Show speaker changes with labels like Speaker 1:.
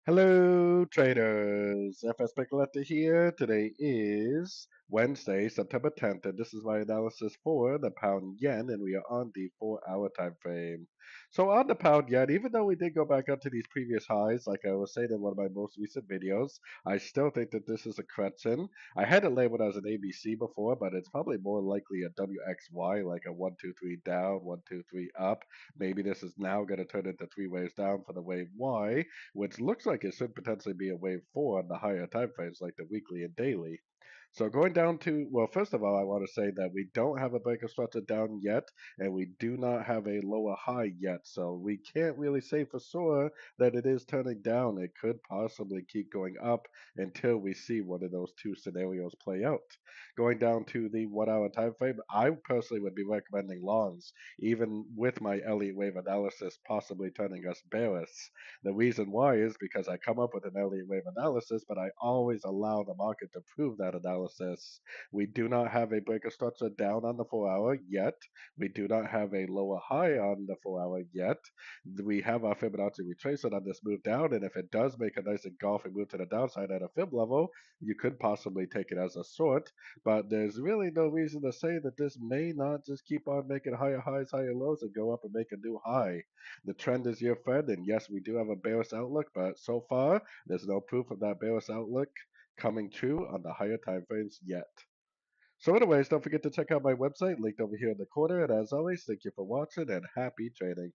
Speaker 1: Hello, traders. FX Pip Collector here. Today is Wednesday, September 10th, and this is my analysis for the pound yen, and we are on the 4-hour time frame. So on the pound yen, even though we did go back up to these previous highs, like I was saying in one of my most recent videos, I still think that this is a correction. I had it labeled as an ABC before, but it's probably more likely a WXY, like a 1, 2, 3 down, 1, 2, 3 up. Maybe this is now going to turn into three waves down for the wave Y, which looks like it should potentially be a wave four on the higher time frames like the weekly and daily. So going down to, well, first of all, I want to say that we don't have a breaker structure down yet, and we do not have a lower high yet. So we can't really say for sure that it is turning down. It could possibly keep going up until we see one of those two scenarios play out. Going down to the 1 hour time frame, I personally would be recommending longs, even with my Elliott wave analysis possibly turning us bearish. The reason why is because I come up with an Elliott wave analysis, but I always allow the market to prove that analysis. We do not have a breaker structure down on the 4 hour yet. We do not have a lower high on the 4 hour yet. We have our Fibonacci retracement on this move down, and if it does make a nice engulfing move to the downside at a fib level, you could possibly take it as a short. But there's really no reason to say that this may not just keep on making higher highs, higher lows, and go up and make a new high. The trend is your friend, and yes, we do have a bearish outlook, but so far there's no proof of that bearish outlook coming true on the higher time frames yet. So anyways, don't forget to check out my website linked over here in the corner, and as always, thank you for watching and happy trading.